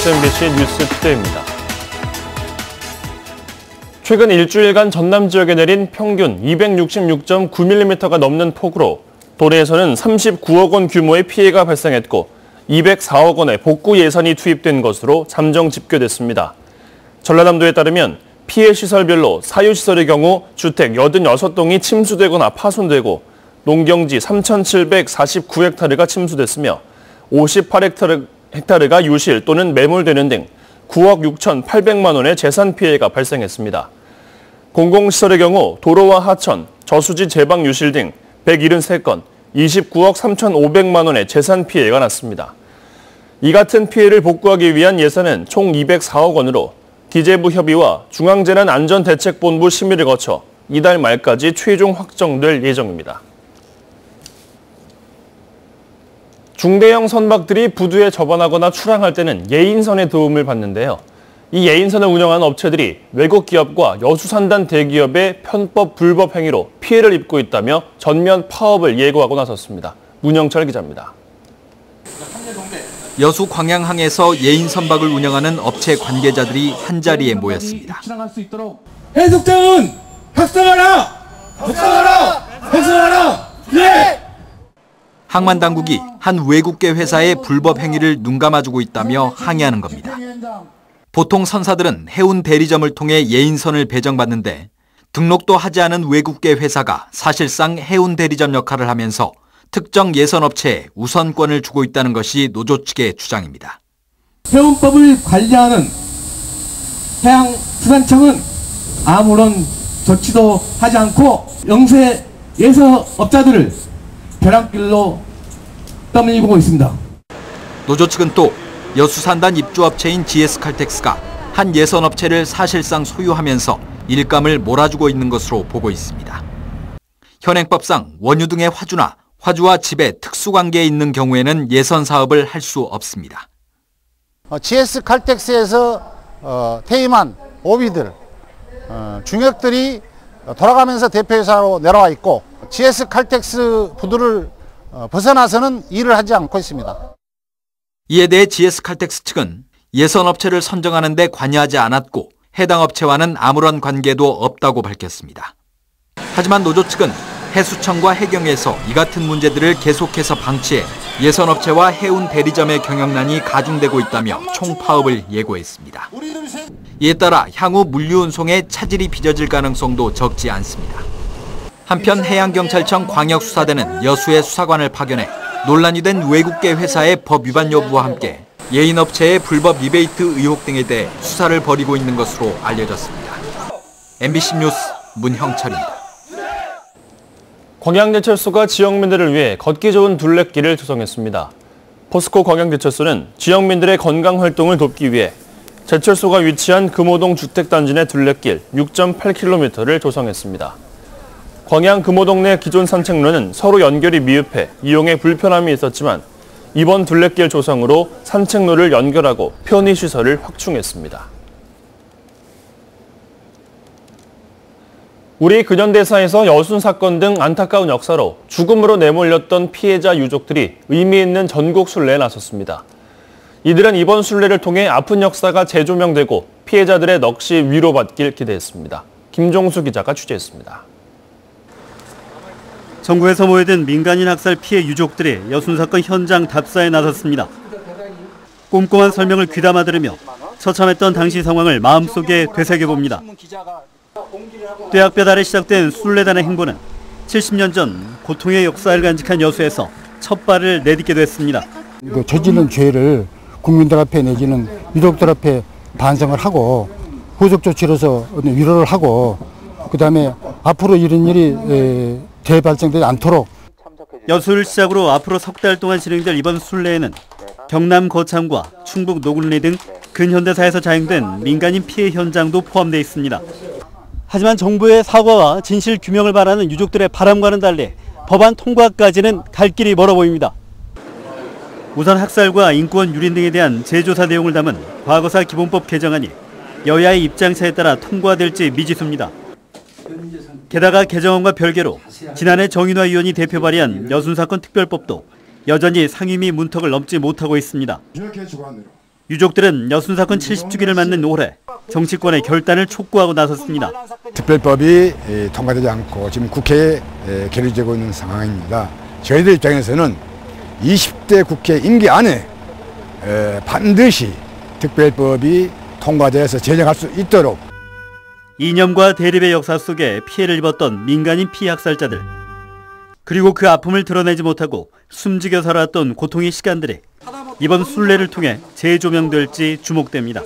SMBC 뉴스 투데이입니다. 최근 일주일간 전남 지역에 내린 평균 266.9mm가 넘는 폭우로 도내에서는 39억 원 규모의 피해가 발생했고 204억 원의 복구 예산이 투입된 것으로 잠정 집계됐습니다. 전라남도에 따르면 피해 시설별로 사유시설의 경우 주택 86동이 침수되거나 파손되고 농경지 3,749헥타르가 침수됐으며 58헥타르가 유실 또는 매몰되는 등 9억 6,800만 원의 재산 피해가 발생했습니다. 공공시설의 경우 도로와 하천, 저수지 제방 유실 등 173건, 29억 3,500만 원의 재산 피해가 났습니다. 이 같은 피해를 복구하기 위한 예산은 총 204억 원으로 기재부 협의와 중앙재난안전대책본부 심의를 거쳐 이달 말까지 최종 확정될 예정입니다. 중대형 선박들이 부두에 접안하거나 출항할 때는 예인선의 도움을 받는데요. 이 예인선을 운영하는 업체들이 외국 기업과 여수산단 대기업의 편법 불법 행위로 피해를 입고 있다며 전면 파업을 예고하고 나섰습니다. 문영철 기자입니다. 여수 광양항에서 예인 선박을 운영하는 업체 관계자들이 한자리에 모였습니다. 해수장은 각성하라! 각성하라! 각성하라! 예! 항만 당국이 한 외국계 회사의 불법 행위를 눈감아주고 있다며 항의하는 겁니다. 보통 선사들은 해운 대리점을 통해 예인선을 배정받는데 등록도 하지 않은 외국계 회사가 사실상 해운 대리점 역할을 하면서 특정 예선업체에 우선권을 주고 있다는 것이 노조 측의 주장입니다. 해운법을 관리하는 해양수산청은 아무런 조치도 하지 않고 영세 예선업자들을 벼랑길로 떠밀고 있습니다. 노조 측은 또 여수산단 입주업체인 GS칼텍스가 한 예선업체를 사실상 소유하면서 일감을 몰아주고 있는 것으로 보고 있습니다. 현행법상 원유 등의 화주나 화주와 집에 특수관계에 있는 경우에는 예선 사업을 할 수 없습니다. GS칼텍스에서 퇴임한 오비들, 중역들이 돌아가면서 대표이사로 내려와 있고 GS칼텍스 부두를 벗어나서는 일을 하지 않고 있습니다. 이에 대해 GS칼텍스 측은 예선업체를 선정하는 데 관여하지 않았고 해당 업체와는 아무런 관계도 없다고 밝혔습니다. 하지만 노조 측은 해수청과 해경에서 이 같은 문제들을 계속해서 방치해 예선업체와 해운 대리점의 경영난이 가중되고 있다며 총파업을 예고했습니다. 이에 따라 향후 물류운송에 차질이 빚어질 가능성도 적지 않습니다. 한편 해양경찰청 광역수사대는 여수의 수사관을 파견해 논란이 된 외국계 회사의 법 위반 여부와 함께 예인업체의 불법 리베이트 의혹 등에 대해 수사를 벌이고 있는 것으로 알려졌습니다. MBC 뉴스 문형철입니다. 광양제철소가 지역민들을 위해 걷기 좋은 둘레길을 조성했습니다. 포스코 광양제철소는 지역민들의 건강활동을 돕기 위해 제철소가 위치한 금호동 주택단지 내 둘레길 6.8km를 조성했습니다. 광양 금호동 내 기존 산책로는 서로 연결이 미흡해 이용에 불편함이 있었지만 이번 둘레길 조성으로 산책로를 연결하고 편의시설을 확충했습니다. 우리 근현대사에서 여순 사건 등 안타까운 역사로 죽음으로 내몰렸던 피해자 유족들이 의미 있는 전국 순례에 나섰습니다. 이들은 이번 순례를 통해 아픈 역사가 재조명되고 피해자들의 넋이 위로받길 기대했습니다. 김종수 기자가 취재했습니다. 전국에서 모여든 민간인 학살 피해 유족들이 여순 사건 현장 답사에 나섰습니다. 꼼꼼한 설명을 귀담아 들으며 처참했던 당시 상황을 마음속에 되새겨봅니다. 뙤약볕 아래 시작된 순례단의 행보는 70년 전 고통의 역사를 간직한 여수에서 첫 발을 내딛게 됐습니다. 저지른 죄를 국민들 앞에 내지는 유족들 앞에 반성을 하고 후속 조치로서 위로를 하고 그다음에 앞으로 이런 일이 재발생되지 않도록. 여수를 시작으로 앞으로 석 달 동안 진행될 이번 순례에는 경남 거창과 충북 노군리 등 근현대사에서 자행된 민간인 피해 현장도 포함되어 있습니다. 하지만 정부의 사과와 진실 규명을 바라는 유족들의 바람과는 달리 법안 통과까지는 갈 길이 멀어 보입니다. 우선 학살과 인권 유린 등에 대한 재조사 내용을 담은 과거사 기본법 개정안이 여야의 입장차에 따라 통과될지 미지수입니다. 게다가 개정안과 별개로 지난해 정인화 의원이 대표 발의한 여순 사건 특별법도 여전히 상임위 문턱을 넘지 못하고 있습니다. 유족들은 여순 사건 70주기를 맞는 올해 정치권의 결단을 촉구하고 나섰습니다. 특별법이 통과되지 않고 지금 국회에 계류되고 있는 상황입니다. 저희들 입장에서는 20대 국회 임기 안에 반드시 특별법이 통과돼서 제정할 수 있도록 이념과 대립의 역사 속에 피해를 입었던 민간인 피해 학살자들, 그리고 그 아픔을 드러내지 못하고 숨지겨 살아왔던 고통의 시간들이 이번 순례를 통해 재조명될지 주목됩니다.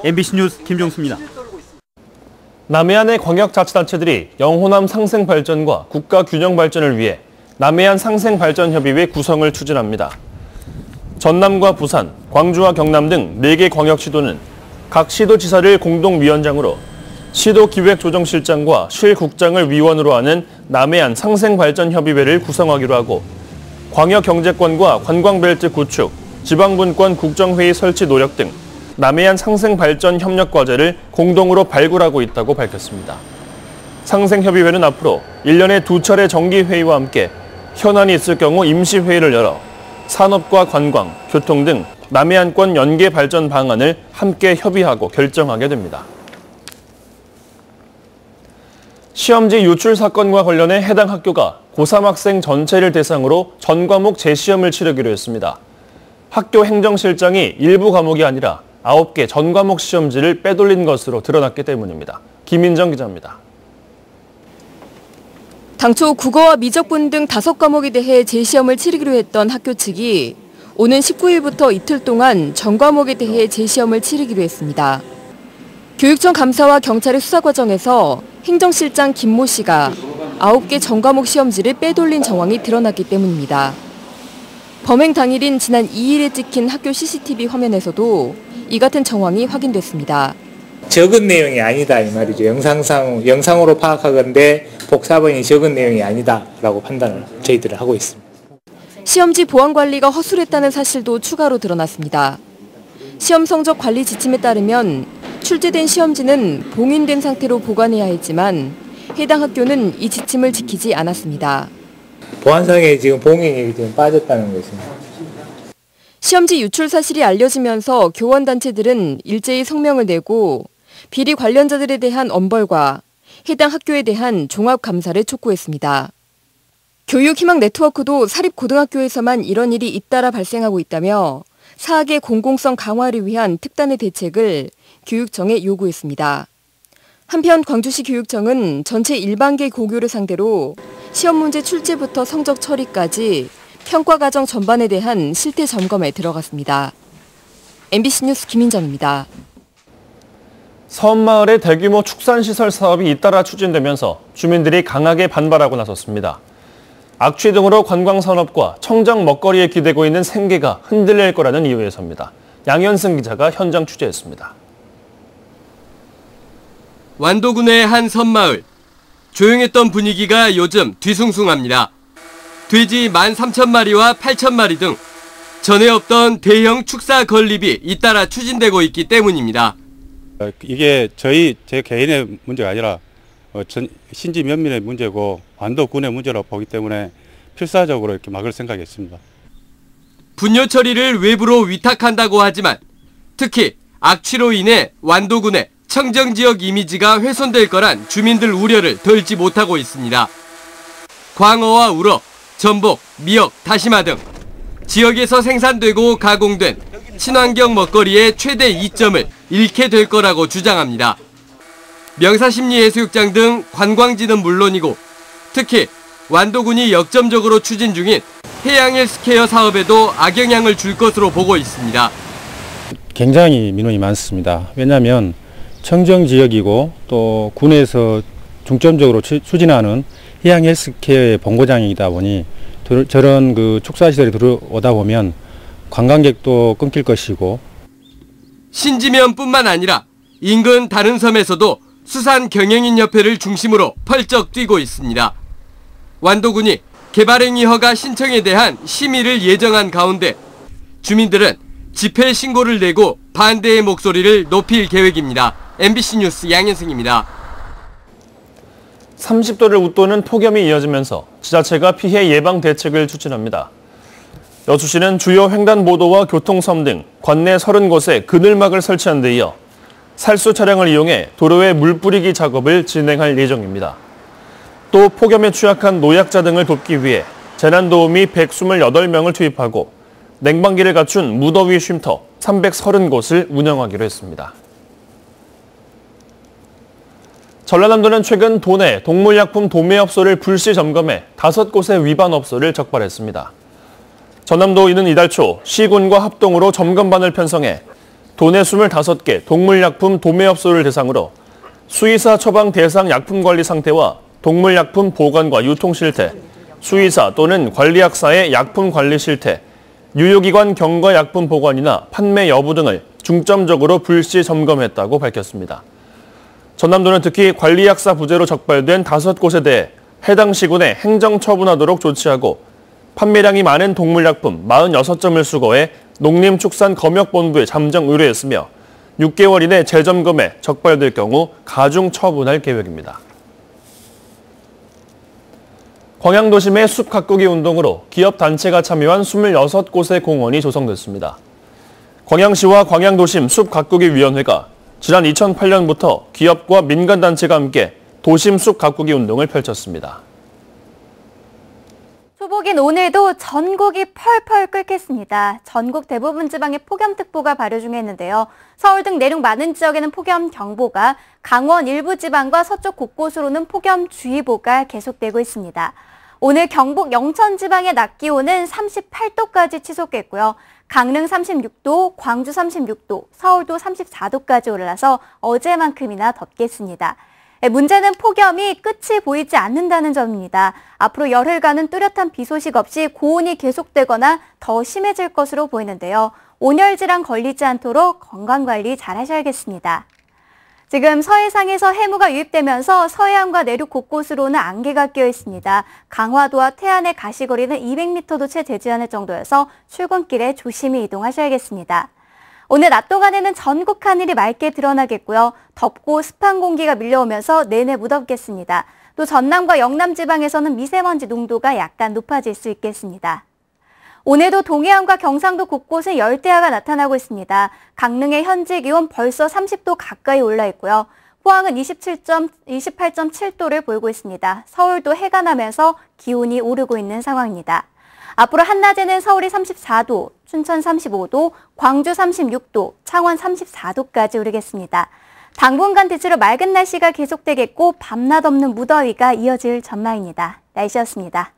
MBC 뉴스 김종수입니다. 남해안의 광역자치단체들이 영호남 상생발전과 국가균형발전을 위해 남해안 상생발전협의회 구성을 추진합니다. 전남과 부산, 광주와 경남 등 4개 광역시도는 각 시도지사를 공동위원장으로 시도기획조정실장과 실국장을 위원으로 하는 남해안 상생발전협의회를 구성하기로 하고 광역경제권과 관광벨트 구축, 지방분권 국정회의 설치 노력 등 남해안 상생발전 협력과제를 공동으로 발굴하고 있다고 밝혔습니다. 상생협의회는 앞으로 1년에 2차례 정기회의와 함께 현안이 있을 경우 임시회의를 열어 산업과 관광, 교통 등 남해안권 연계 발전 방안을 함께 협의하고 결정하게 됩니다. 시험지 유출 사건과 관련해 해당 학교가 고3 학생 전체를 대상으로 전 과목 재시험을 치르기로 했습니다. 학교 행정실장이 일부 과목이 아니라 9개 전 과목 시험지를 빼돌린 것으로 드러났기 때문입니다. 김인정 기자입니다. 당초 국어와 미적분 등 5과목에 대해 재시험을 치르기로 했던 학교 측이 오는 19일부터 이틀 동안 전 과목에 대해 재시험을 치르기로 했습니다. 교육청 감사와 경찰의 수사 과정에서 행정실장 김모 씨가 9개 전 과목 시험지를 빼돌린 정황이 드러났기 때문입니다. 범행 당일인 지난 2일에 찍힌 학교 CCTV 화면에서도 이 같은 정황이 확인됐습니다. 적은 내용이 아니다 이 말이죠. 영상으로 파악하건대 복사본이 적은 내용이 아니다라고 판단을 저희들은 하고 있습니다. 시험지 보안 관리가 허술했다는 사실도 추가로 드러났습니다. 시험 성적 관리 지침에 따르면 출제된 시험지는 봉인된 상태로 보관해야 했지만 해당 학교는 이 지침을 지키지 않았습니다. 보안상에 지금 봉인이 지금 빠졌다는 것입니다. 시험지 유출 사실이 알려지면서 교원단체들은 일제히 성명을 내고 비리 관련자들에 대한 엄벌과 해당 학교에 대한 종합감사를 촉구했습니다. 교육희망 네트워크도 사립고등학교에서만 이런 일이 잇따라 발생하고 있다며 사학의 공공성 강화를 위한 특단의 대책을 교육청에 요구했습니다. 한편 광주시 교육청은 전체 일반계 고교를 상대로 시험 문제 출제부터 성적 처리까지 평가 과정 전반에 대한 실태 점검에 들어갔습니다. MBC 뉴스 김인정입니다. 서원마을의 대규모 축산시설 사업이 잇따라 추진되면서 주민들이 강하게 반발하고 나섰습니다. 악취 등으로 관광산업과 청정 먹거리에 기대고 있는 생계가 흔들릴 거라는 이유에서입니다. 양현승 기자가 현장 취재했습니다. 완도군의 한 섬마을. 조용했던 분위기가 요즘 뒤숭숭합니다. 돼지 13,000마리와 8,000마리 등 전에 없던 대형 축사 건립이 잇따라 추진되고 있기 때문입니다. 이게 제 개인의 문제가 아니라 신지 면민의 문제고 완도군의 문제라고 보기 때문에 필사적으로 이렇게 막을 생각했습니다. 분뇨 처리를 외부로 위탁한다고 하지만 특히 악취로 인해 완도군의 청정지역 이미지가 훼손될 거란 주민들 우려를 덜지 못하고 있습니다. 광어와 우럭, 전복, 미역, 다시마 등 지역에서 생산되고 가공된 친환경 먹거리의 최대 이점을 잃게 될 거라고 주장합니다. 명사심리해수욕장 등 관광지는 물론이고 특히 완도군이 역점적으로 추진 중인 해양 헬스케어 사업에도 악영향을 줄 것으로 보고 있습니다. 굉장히 민원이 많습니다. 왜냐하면 청정지역이고 또 군에서 중점적으로 추진하는 해양 헬스케어의 본고장이다 보니 저런 그 축사시설이 들어오다 보면 관광객도 끊길 것이고 신지면뿐만 아니라 인근 다른 섬에서도 수산경영인협회를 중심으로 펄쩍 뛰고 있습니다. 완도군이 개발행위 허가 신청에 대한 심의를 예정한 가운데 주민들은 집회 신고를 내고 반대의 목소리를 높일 계획입니다. MBC 뉴스 양현승입니다. 30도를 웃도는 폭염이 이어지면서 지자체가 피해 예방 대책을 추진합니다. 여수시는 주요 횡단보도와 교통섬 등 관내 30곳에 그늘막을 설치한 데 이어 살수 차량을 이용해 도로에 물 뿌리기 작업을 진행할 예정입니다. 또 폭염에 취약한 노약자 등을 돕기 위해 재난도우미 128명을 투입하고 냉방기를 갖춘 무더위 쉼터 330곳을 운영하기로 했습니다. 전라남도는 최근 도내 동물약품 도매업소를 불시 점검해 5곳의 위반업소를 적발했습니다. 전남도의는 이달 초 시군과 합동으로 점검반을 편성해 도내 25개 동물약품 도매업소를 대상으로 수의사 처방 대상 약품 관리 상태와 동물약품 보관과 유통 실태, 수의사 또는 관리약사의 약품 관리 실태, 유효기관 경과 약품 보관이나 판매 여부 등을 중점적으로 불시 점검했다고 밝혔습니다. 전남도는 특히 관리약사 부재로 적발된 5곳에 대해 해당 시군에 행정처분하도록 조치하고 판매량이 많은 동물약품 46점을 수거해 농림축산검역본부에 잠정 의뢰했으며 6개월 이내 재점검에 적발될 경우 가중 처분할 계획입니다. 광양도심의 숲 가꾸기 운동으로 기업 단체가 참여한 26곳의 공원이 조성됐습니다. 광양시와 광양도심 숲 가꾸기 위원회가 지난 2008년부터 기업과 민간단체가 함께 도심 숲 가꾸기 운동을 펼쳤습니다. 초복인 오늘도 전국이 펄펄 끓겠습니다. 전국 대부분 지방에 폭염특보가 발효 중에 있는데요. 서울 등 내륙 많은 지역에는 폭염경보가, 강원 일부 지방과 서쪽 곳곳으로는 폭염주의보가 계속되고 있습니다. 오늘 경북 영천 지방의 낮 기온은 38도까지 치솟겠고요. 강릉 36도, 광주 36도, 서울도 34도까지 올라서 어제만큼이나 덥겠습니다. 문제는 폭염이 끝이 보이지 않는다는 점입니다. 앞으로 열흘간은 뚜렷한 비 소식 없이 고온이 계속되거나 더 심해질 것으로 보이는데요. 온열 질환 걸리지 않도록 건강관리 잘 하셔야겠습니다. 지금 서해상에서 해무가 유입되면서 서해안과 내륙 곳곳으로는 안개가 끼어 있습니다. 강화도와 태안의 가시거리는 200m도 채 되지 않을 정도여서 출근길에 조심히 이동하셔야겠습니다. 오늘 낮 동안에는 전국 하늘이 맑게 드러나겠고요. 덥고 습한 공기가 밀려오면서 내내 무덥겠습니다. 또 전남과 영남 지방에서는 미세먼지 농도가 약간 높아질 수 있겠습니다. 오늘도 동해안과 경상도 곳곳에 열대야가 나타나고 있습니다. 강릉의 현재 기온 벌써 30도 가까이 올라 있고요. 포항은 28.7도를 보이고 있습니다. 서울도 해가 나면서 기온이 오르고 있는 상황입니다. 앞으로 한낮에는 서울이 34도, 춘천 35도, 광주 36도, 창원 34도까지 오르겠습니다. 당분간 대체로 맑은 날씨가 계속되겠고 밤낮 없는 무더위가 이어질 전망입니다. 날씨였습니다.